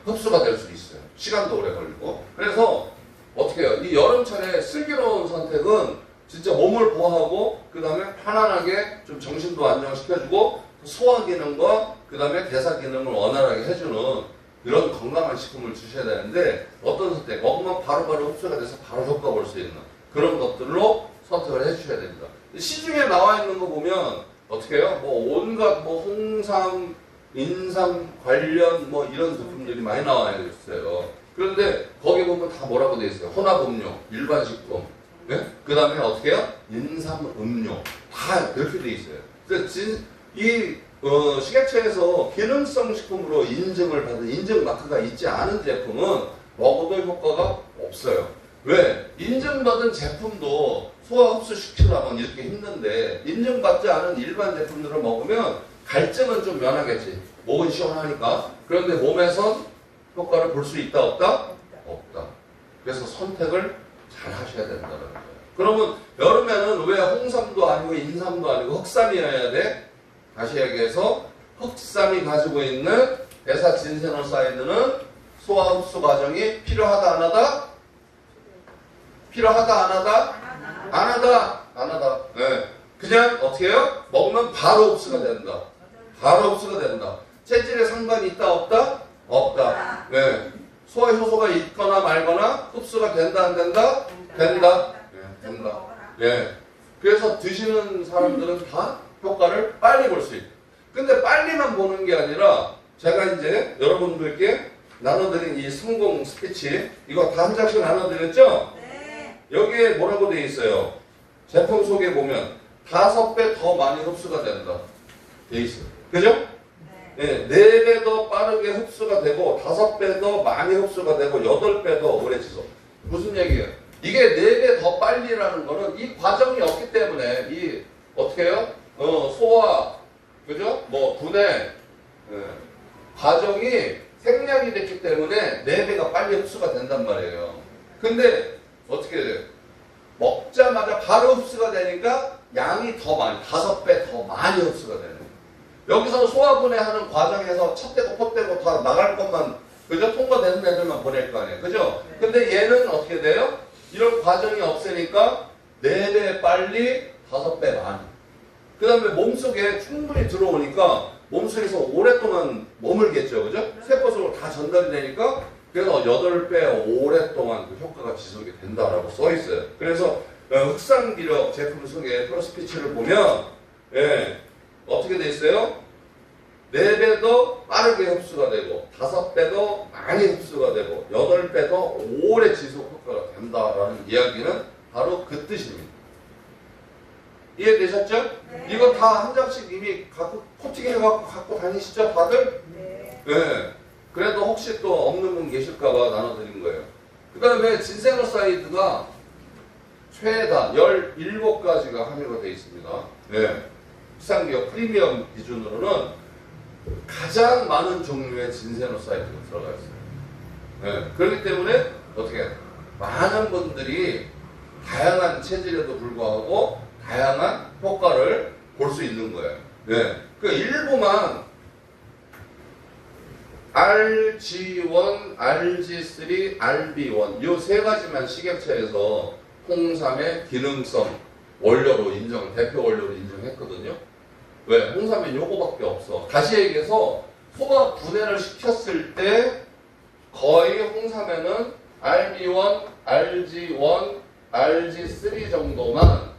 흡수가 될 수 있어요. 시간도 오래 걸리고. 그래서 어떻게 해요? 이 여름철에 슬기로운 선택은 진짜 몸을 보호하고 그 다음에 편안하게 좀 정신도 안정시켜주고 소화 기능과 그 다음에 대사 기능을 원활하게 해주는 이런 건강한 식품을 주셔야 되는데 어떤 선택? 먹으면 바로바로 흡수가 돼서 바로 효과 볼 수 있는 그런 것들로 선택을 해주셔야 됩니다. 시중에 나와 있는 거 보면 어떻게 해요? 뭐 온갖 뭐 홍삼, 인삼 관련 뭐 이런 제품들이 많이 나와 있어요. 그런데 거기 보면 다 뭐라고 돼 있어요? 혼합음료, 일반식품, 네? 그 다음에 어떻게 해요? 인삼음료 다 이렇게 돼 있어요. 그래서 식약처에서 기능성 식품으로 인증을 받은 인증 마크가 있지 않은 제품은 먹어도 효과가 없어요. 왜? 인증받은 제품도 소화 흡수시키려면 이렇게 힘든데 인증받지 않은 일반 제품들을 먹으면 갈증은 좀 면하겠지. 목은 시원하니까. 그런데 몸에선 효과를 볼 수 있다 없다? 없다. 그래서 선택을 잘 하셔야 된다는 거예요. 그러면 여름에는 왜 홍삼도 아니고 인삼도 아니고 흑삼이어야 돼? 다시 얘기해서 흑삼이 가지고 있는 대사 진세노사이드는 소화 흡수 과정이 필요하다 안 하다? 필요하다 안 하다? 안 하다. 안 하다. 네. 그냥 어떻게 해요? 먹으면 바로 흡수가 된다. 바로 흡수가 된다. 체질에 상관이 있다 없다? 없다. 네. 소화 효소가 있거나 말거나 흡수가 된다 안 된다? 된다. 네. 된다. 네. 그래서 드시는 사람들은 다 효과를 빨리 볼 수 있다. 근데 빨리만 보는 게 아니라 제가 이제 여러분들께 나눠드린 이 성공 스피치 이거 다 한 장씩 나눠드렸죠? 네. 여기에 뭐라고 되어 있어요? 제품 속에 보면 5배 더 많이 흡수가 된다. 돼 있어요. 그죠? 네. 4배 더 빠르게 흡수가 되고 5배 더 많이 흡수가 되고 8배 더 오래 지속. 무슨 얘기예요? 이게 4배 더 빨리라는 거는 이 과정이 없기 때문에 이 어떻게 해요? 소화, 그죠? 뭐 분해, 과정이 생략이 됐기 때문에 4배가 빨리 흡수가 된단 말이에요. 근데 어떻게 돼요? 먹자마자 바로 흡수가 되니까 양이 더 많이, 5배 더 많이 흡수가 되는 거예요. 여기서 소화분해하는 과정에서 첫 대고 포대고 다 나갈 것만, 그죠? 통과되는 애들만 보낼 거 아니에요. 그죠? 근데 얘는 어떻게 돼요? 이런 과정이 없으니까 4배 빨리, 5배 많이. 그 다음에 몸속에 충분히 들어오니까 몸속에서 오랫동안 머물겠죠. 그죠? 세포속으로 다 전달이 되니까 그래서 8배 오랫동안 그 효과가 지속이 된다라고 써 있어요. 그래서 흑상기력 제품 속에 프로스피치를 보면 어떻게 돼 있어요? 4배 더 빠르게 흡수가 되고 5배 더 많이 흡수가 되고 8배 더 오래 지속 효과가 된다라는 이야기는 바로 그 뜻입니다. 이해되셨죠? 네. 이거 다 한 장씩 이미 코팅해갖고 갖고 다니시죠 다들? 네. 네. 그래도 혹시 또 없는 분 계실까봐 나눠드린 거예요. 그 다음에 진세노사이드가 최다 17가지가 함유가 되어 있습니다. 네. 흑상기업 프리미엄 기준으로는 가장 많은 종류의 진세노사이드가 들어가 있어요. 네. 그렇기 때문에 어떻게 많은 분들이 다양한 체질에도 불구하고 다양한 효과를 볼 수 있는 거예요. 네. 그 일부만 RG1, RG3, RB1 이 3가지만 식약처에서 홍삼의 기능성 원료로 대표 원료로 인정했거든요. 왜? 홍삼엔 요거밖에 없어. 다시 얘기해서 소화 분해를 시켰을 때 거의 홍삼에는 RB1, RG1, RG3 정도만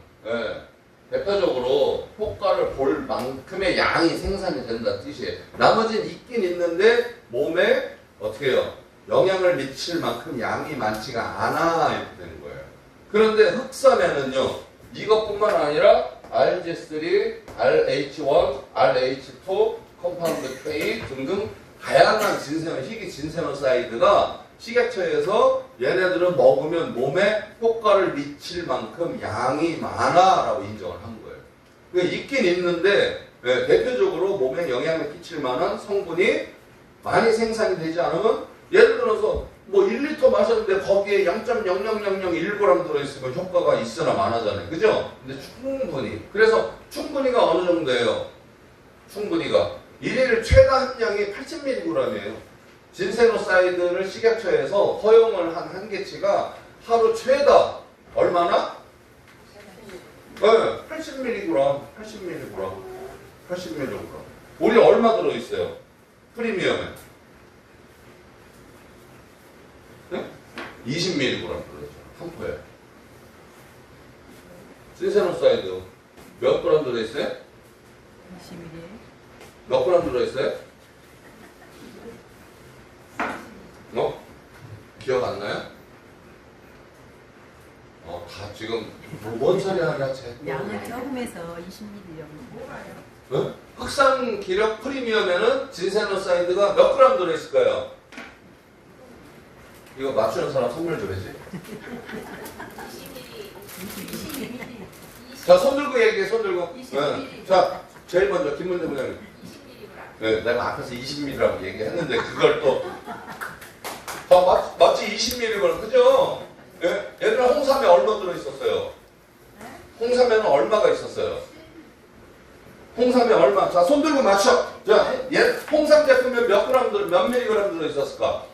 대표적으로 효과를 볼 만큼의 양이 생산이 된다는 뜻이에요. 나머지는 있긴 있는데 몸에 어떻게 해요? 영향을 미칠 만큼 양이 많지가 않아 이렇게 되는 거예요. 그런데 흑삼에는요. 이것뿐만 아니라 RG3, RH1, RH2, 컴파운드 K 등등 다양한 희귀 진세노사이드가 식약처에서 얘네들은 먹으면 몸에 효과를 미칠 만큼 양이 많아라고 인정을 한 거예요. 그러니까 있긴 있는데 대표적으로 몸에 영향을 끼칠 만한 성분이 많이 생산이 되지 않으면 예를 들어서 뭐 1리터 마셨는데 거기에 0.0001g 들어있으면 효과가 있으나 마나잖아요. 그죠? 근데 그래서 충분히가 어느 정도예요? 충분히가 1일 최다 함량이 80mg이에요. 진세노사이드를 식약처에서 허용을 한 한계치가 하루 최다 얼마나? 80mg. 우리 얼마 들어있어요? 프리미엄에 20mg 들어있죠. 한 포에. 진세노사이드 몇 그램 들어있어요? 20ml. 몇 그램 들어있어요? 기억 안 나요? 다 지금 뭔 소리 하냐, 쟤. 양을 조금 해서 20ml. 흑상 기력 프리미엄에는 진세노사이드가 몇 그램 들어있을까요? 이거 맞추는 사람 선물 좀 해지. 20ml. 자, 손 들고 얘기해, 손 들고. 자, 제일 먼저 김문재 부장님. 내가 앞에서 20ml라고 얘기했는데 그걸 또 맞지? 20ml 그죠? 얘들아 홍삼에 얼마 들어있었어요? 홍삼에는 얼마가 있었어요? 홍삼에 얼마? 자, 손 들고 맞춰. 자, 홍삼 제품에 몇 미리그램 들어있었을까?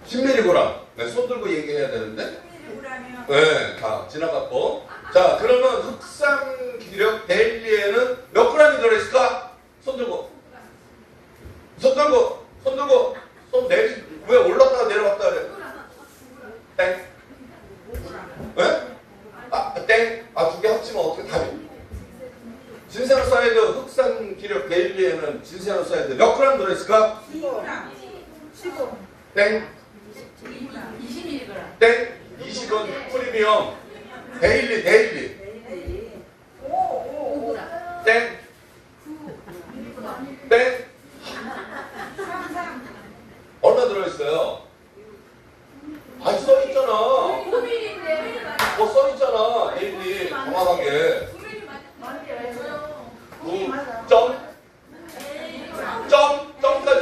10mg. 네, 손 들고 얘기해야 되는데. 10mg이면 네, 다 지나갔고. 자, 그러면 흑상 기력 데일리에는 몇 g이 들어있을까? 손 들고. 손 내리, 왜 올랐다가 내려갔다 그래? 땡. 땡. 2개 합치면 어떻게 답이? 진세노사이드 흑상 기력 데일리에는 진세노사이드 몇 g 들어있을까? 15. 땡. 20mg. 땡. 20은 프리미엄. 데일리. 땡. 땡. 얼마 들어있어요? 써있잖아. 써있잖아. 데일리. 정확하게. 9. 점까지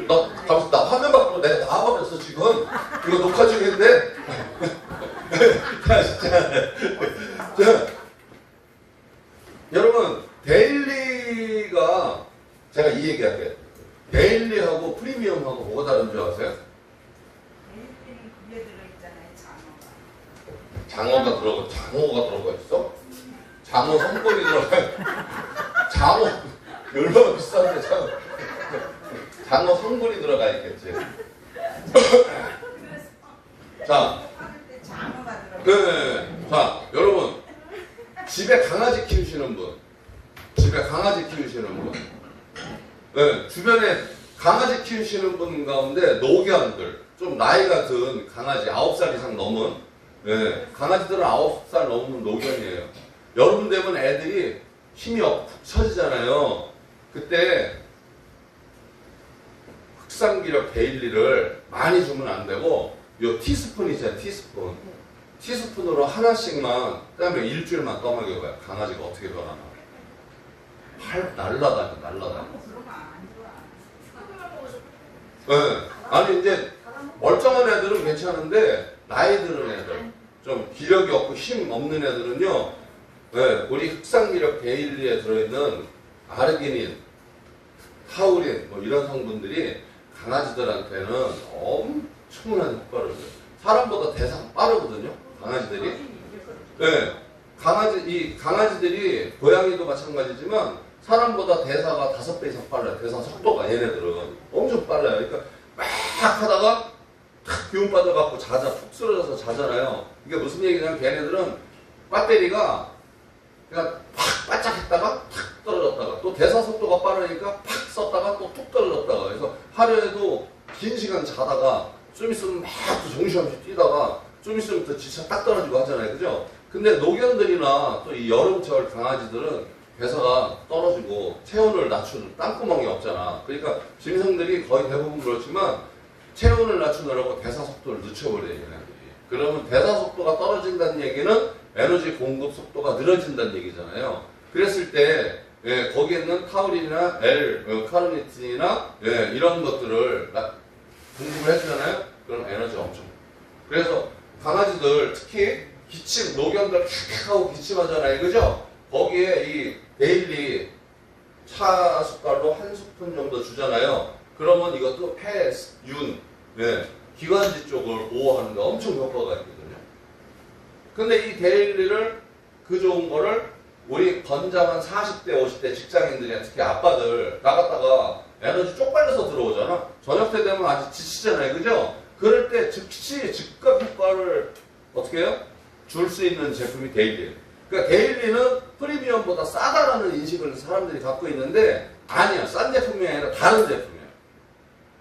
나 화면 밖으로 내가 나와버렸어 지금. 이거 녹화 중인데. 자, 여러분 데일리가 제가 이 얘기할게요. 데일리하고 프리미엄하고 뭐가 다른 줄 아세요? 데일리는 그게 들어있잖아요. 장어가 들어가 있어? 장어 성분이 들어가. 장어 얼마나 비싼데 장어 성분이 들어가 있겠지. 자, 때 장어가 들어있어요. 네. 자, 여러분 집에 강아지 키우시는 분, 네, 주변에 강아지 키우시는 분 가운데 노견들, 좀 나이가 든 강아지 9살 이상 넘은, 네, 강아지들은 9살 넘으면 노견이에요. 여름 되면 애들이 힘이 푹 처지잖아요. 그때 흑삼기력 데일리를 많이 주면 안 되고 요 티스푼 있잖아요. 티스푼으로 하나씩만, 그다음에 일주일만 떠먹여봐요. 강아지가 어떻게 변하나. 날라다녀. 그러면 안 좋아. 네. 아니 이제 멀쩡한 애들은 괜찮은데 나이 들은 애들, 좀 기력이 없고 힘 없는 애들은요, 네, 우리 흑삼기력 데일리에 들어있는 아르기닌, 타우린 뭐 이런 성분들이 강아지들한테는 엄청난 효과를 줘요. 사람보다 대사가 빠르거든요, 강아지들이. 네, 강아지들이 고양이도 마찬가지지만 사람보다 대사가 5배 이상 빨라요. 대사 속도가 얘네들은 엄청 빨라요. 그러니까 막 하다가 탁 기운 빠져갖고 푹 쓰러져서 자잖아요. 이게 무슨 얘기냐면 걔네들은 배터리가 그냥 팍 바짝했다가 탁 떨어졌다가 또 대사 속도가 빠르니까 팍 썼다가 또 툭 떨어졌다가, 그래서 하루에도 긴 시간 자다가 좀 있으면 막 또 정신없이 뛰다가 좀 있으면 또 지쳐 딱 떨어지고 하잖아요. 그죠? 근데 노견들이나 또 이 여름철 강아지들은 대사가 떨어지고 체온을 낮추는 땅구멍이 없잖아. 그러니까 짐승들이 거의 대부분 그렇지만 체온을 낮추느라고 대사 속도를 늦춰버려요, 얘네들이. 그러면 대사 속도가 떨어진다는 얘기는 에너지 공급 속도가 늘어진다는 얘기잖아요. 그랬을 때 거기에 있는 타우린이나 카르니틴이나 이런 것들을 공급을 해주잖아요. 그럼 에너지가 엄청. 그래서 강아지들 특히 기침, 노견들 탁 하고 기침하잖아요. 그죠? 거기에 이 데일리 차 숟갈로 1스푼 정도 주잖아요. 그러면 이것도 폐, 윤, 기관지 쪽을 보호하는 데 엄청 효과가 있거든요. 근데 이 데일리를, 그 좋은 거를 우리 건장한 40대, 50대 직장인들이나 특히 아빠들 나갔다가 에너지 쪽팔려서 들어오잖아. 저녁 때 되면 아주 지치잖아요. 그죠? 그럴 때 즉시 즉각 효과를 어떻게 해요? 줄 수 있는 제품이 데일리예요. 그러니까 데일리는 프리미엄보다 싸다라는 인식을 사람들이 갖고 있는데 아니야. 싼 제품이 아니라 다른 제품이에요.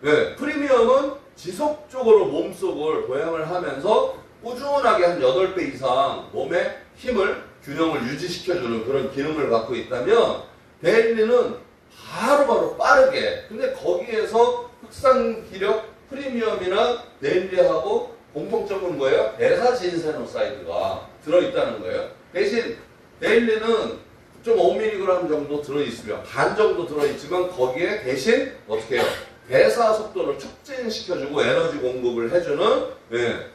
네, 프리미엄은 지속적으로 몸속을 보양을 하면서 꾸준하게 한 8배 이상 몸의 힘을, 균형을 유지시켜주는 그런 기능을 갖고 있다면 데일리는 바로바로 빠르게, 근데 거기에서 흑산기력 프리미엄이나 데일리하고 공통점은 뭐예요? 베사진세노사이드가 들어있다는 거예요. 대신 데일리는 9.5mg 정도 들어있으며 반 정도 들어있지만 거기에 대신 어떻게 해요? 대사 속도를 촉진시켜주고 에너지 공급을 해주는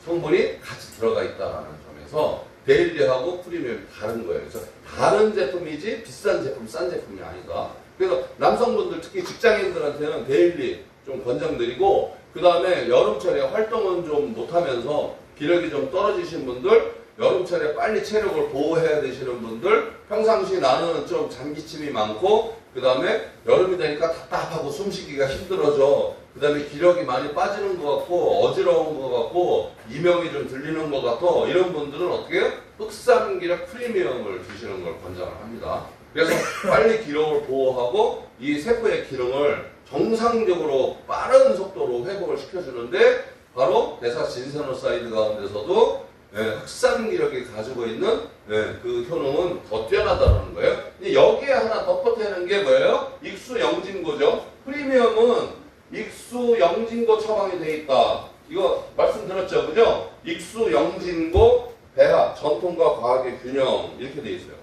성분이 같이 들어가 있다는 점에서 데일리하고 프리미엄이 다른 거예요. 그래서 다른 제품이지 비싼 제품, 싼 제품이 아니다. 그래서 남성분들 특히 직장인들한테는 데일리 좀 권장드리고, 그 다음에 여름철에 활동은 좀 못하면서 기력이 좀 떨어지신 분들, 여름철에 빨리 체력을 보호해야 되시는 분들, 평상시 나는 좀 장기침이 많고, 그 다음에 여름이 되니까 답답하고 숨쉬기가 힘들어져. 그 다음에 기력이 많이 빠지는 것 같고, 어지러운 것 같고, 이명이 좀 들리는 것 같아. 이런 분들은 어떻게 해요? 흑삼기력 프리미엄을 드시는 걸 권장을 합니다. 그래서 빨리 기력을 보호하고, 이 세포의 기능을 정상적으로 빠른 속도로 회복을 시켜주는데, 바로 대사진세노사이드 가운데서도 흑삼기력이 가지고 있는 그 효능은 더 뛰어나다는 거예요. 여기에 하나 덧붙이는 게 뭐예요? 익수영진고죠. 프리미엄은 익수영진고 처방이 돼 있다. 이거 말씀드렸죠, 그죠? 익수영진고 배합, 전통과 과학의 균형 이렇게 돼 있어요.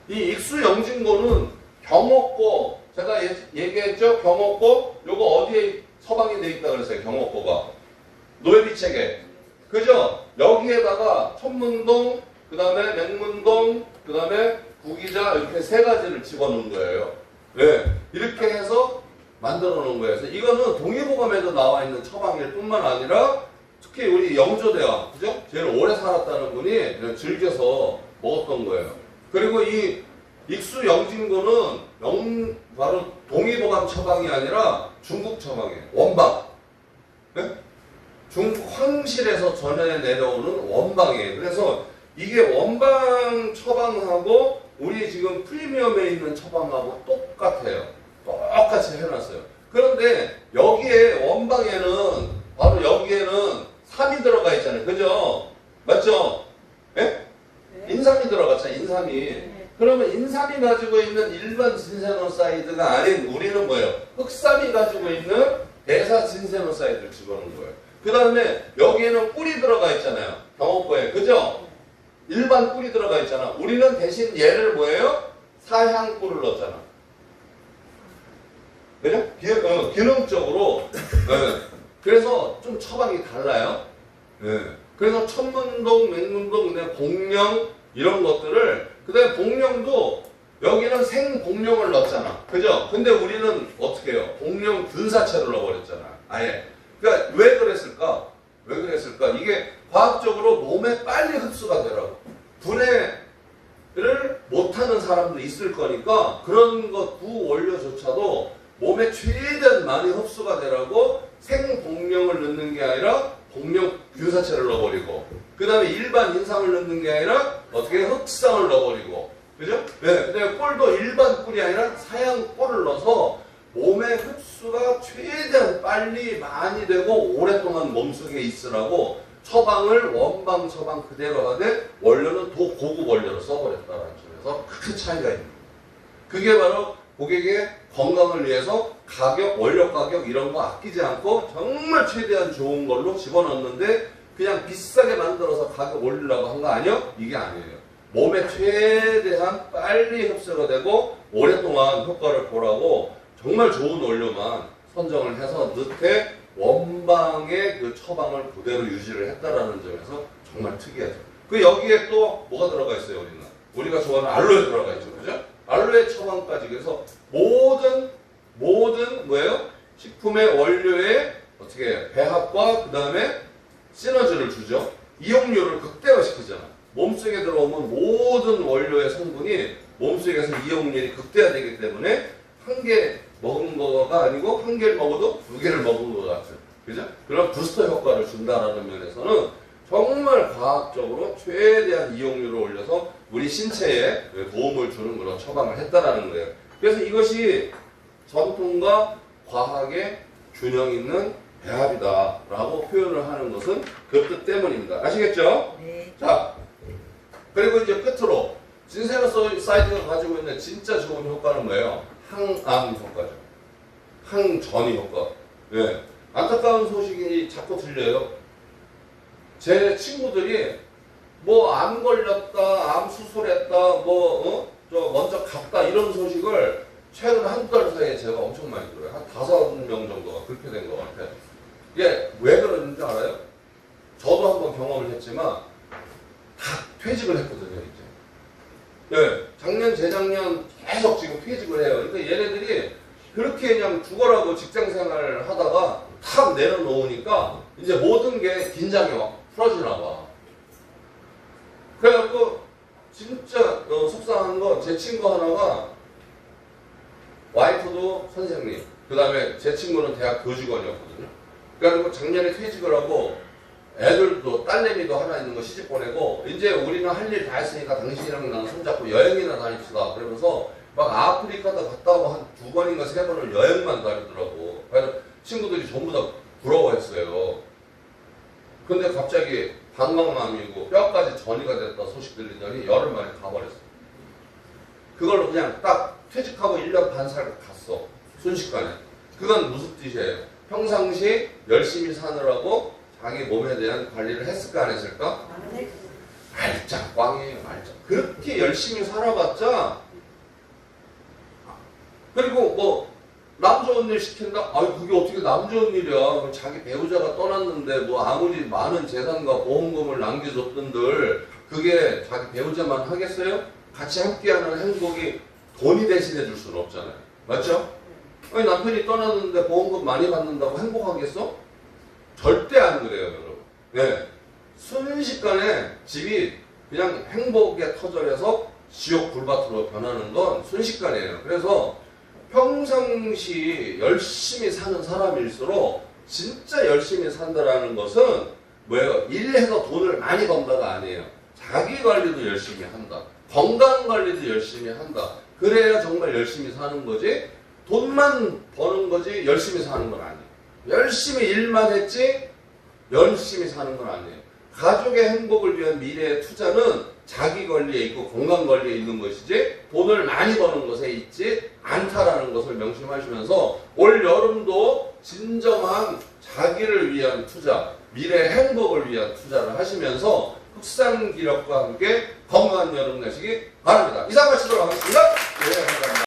이 익수영진고는 병 없고 제가 얘기했죠? 경옥고, 요거 어디에 서방이 돼 있다 그랬어요, 경옥고가. 노예비책에. 그죠? 여기에다가 천문동, 그 다음에 맹문동, 그 다음에 구기자, 이렇게 세 가지를 집어넣은 거예요. 네. 이렇게 해서 만들어 놓은 거예요. 그래서 이거는 동의보감에도 나와 있는 처방일 뿐만 아니라 특히 우리 영조대왕, 그죠? 제일 오래 살았다는 분이 그냥 즐겨서 먹었던 거예요. 그리고 이 익수 영진고는 바로 동의보감 처방이 아니라 중국 처방이에요. 원방. 네? 중국 황실에서 전해 내려오는 원방이에요. 그래서 이게 원방 처방하고 우리 지금 프리미엄에 있는 처방하고 똑같아요. 똑같이 해놨어요. 그런데 여기에 원방에는 바로 여기에는 3이 들어가 있잖아요. 그죠? 맞죠? 예? 인삼이 들어갔잖아요. 인삼이. 그러면 인삼이 가지고 있는 일반 진세노사이드가 아닌 우리는 뭐예요? 흑삼이 가지고 있는 대사 진세노사이드를 집어넣은 거예요. 그 다음에 여기에는 꿀이 들어가 있잖아요. 경옥고에. 그죠? 일반 꿀이 들어가 있잖아. 우리는 대신 얘를 뭐예요? 사향꿀을 넣었잖아. 그죠? 기능적으로. 네. 그래서 좀 처방이 달라요. 네. 그래서 천문동, 맹문동, 복령 이런 것들을 그다음에 복령도 여기는 생복령을 넣었잖아. 그죠? 근데 우리는 어떻게 해요? 복령 균사체를 넣어버렸잖아. 아예. 그러니까 왜 그랬을까? 왜 그랬을까? 이게 과학적으로 몸에 빨리 흡수가 되라고. 분해를 못하는 사람도 있을 거니까 그런 것 구원료조차도 몸에 최대한 많이 흡수가 되라고 생복령을 넣는 게 아니라 복령 균사체를 넣어버리고 그 다음에 일반 인삼을 넣는 게 아니라 어떻게 흑삼을 넣어버리고 그죠? 네. 근데 꿀도 일반 꿀이 아니라 사양 꿀을 넣어서 몸의 흡수가 최대한 빨리 많이 되고 오랫동안 몸속에 있으라고 처방을 원방 처방 그대로 하되 원료는 더 고급 원료로 써버렸다는 점에서 큰 차이가 있는 거예요. 그게 바로 고객의 건강을 위해서 가격, 원료 가격 이런 거 아끼지 않고 정말 최대한 좋은 걸로 집어넣는데 그냥 비싸게 만들어서 가격 올리려고 한 거 아니요? 이게 아니에요. 몸에 최대한 빨리 흡수가 되고 오랫동안 효과를 보라고 정말 좋은 원료만 선정을 해서 늦게 원방의 그 처방을 그대로 유지를 했다라는 점에서 정말 특이하죠. 그 여기에 또 뭐가 들어가 있어요, 우리는? 우리가 좋아하는 알로에 들어가 있죠, 그죠? 알로에 처방까지. 그래서 모든 뭐예요? 식품의 원료에 어떻게 배합과 그 다음에 시너지를 주죠. 이용료를 극대화시키잖아. 몸속에 들어오면 모든 원료의 성분이 몸속에서 이용률이 극대화되기 때문에 한 개 먹은 거가 아니고 한 개를 먹어도 두 개를 먹은 것 같은, 그죠? 그런 부스터 효과를 준다라는 면에서는 정말 과학적으로 최대한 이용률을 올려서 우리 신체에 도움을 주는 그런 처방을 했다라는 거예요. 그래서 이것이 전통과 과학의 균형 있는 배합이다라고 표현을 하는 것은 그 뜻 때문입니다. 아시겠죠? 네. 자, 그리고 이제 끝으로 진세노사이드가 가지고 있는 진짜 좋은 효과는 뭐예요? 항암 효과죠. 항전이 효과. 예. 안타까운 소식이 자꾸 들려요. 제 친구들이 뭐 암 걸렸다, 암 수술했다, 저 먼저 갔다 이런 소식을 최근 한 달 사이에 제가 엄청 많이 들어요. 한 5명 정도가 그렇게 된 것 같아요. 이게 왜 그러는지 알아요? 저도 한번 경험을 했지만 다 퇴직을 했거든요, 이제. 네, 작년, 재작년 계속 지금 퇴직을 해요. 그러니까 얘네들이 그렇게 그냥 죽어라고 직장 생활을 하다가 탁 내려놓으니까 이제 모든 게 긴장이 막 풀어지나 봐. 그래갖고 진짜 속상한 건 제 친구 하나가 와이프도 선생님, 그 다음에 제 친구는 대학 교직원이었거든요. 그래가지고 작년에 퇴직을 하고 애들도 딸내미도 하나 있는 거 시집 보내고 이제 우리는 할 일 다 했으니까 당신이랑 나랑 손잡고 여행이나 다닙시다. 그러면서 막 아프리카도 갔다 오고 한 2번인가 3번을 여행만 다니더라고. 그래서 친구들이 전부 다 부러워했어요. 근데 갑자기 방광암이고 뼈까지 전이가 됐다 소식 들리더니 열흘 만에 가버렸어. 그걸로 그냥 딱 퇴직하고 1년 반 살고 갔어. 순식간에. 그건 무슨 뜻이에요? 평상시 열심히 사느라고 자기 몸에 대한 관리를 했을까 안 했을까? 말짱 꽝이에요. 말짱. 그렇게 열심히 살아봤자 그리고 뭐 남 좋은 일 시킨다? 아 그게 어떻게 남 좋은 일이야. 자기 배우자가 떠났는데 뭐 아무리 많은 재산과 보험금을 남겨줬던들 그게 자기 배우자만 하겠어요? 같이 함께하는 행복이 돈이 대신해 줄 수는 없잖아요. 맞죠? 아니 남편이 떠났는데 보험금 많이 받는다고 행복하겠어? 절대 안 그래요, 여러분. 네. 순식간에 집이 그냥 행복의 터전에서 지옥 불밭으로 변하는 건 순식간이에요. 그래서 평상시 열심히 사는 사람일수록 진짜 열심히 산다라는 것은 뭐예요? 일해서 돈을 많이 번다가 아니에요. 자기 관리도 열심히 한다. 건강 관리도 열심히 한다. 그래야 정말 열심히 사는 거지. 돈만 버는 거지 열심히 사는 건 아니에요. 열심히 일만 했지 열심히 사는 건 아니에요. 가족의 행복을 위한 미래의 투자는 자기 관리에 있고 건강 관리에 있는 것이지 돈을 많이 버는 것에 있지 않다라는 것을 명심하시면서 올 여름도 진정한 자기를 위한 투자, 미래 행복을 위한 투자를 하시면서 흑산 기력과 함께 건강한 여름 되시기 바랍니다. 이상 마치도록 하겠습니다. 네, 감사합니다.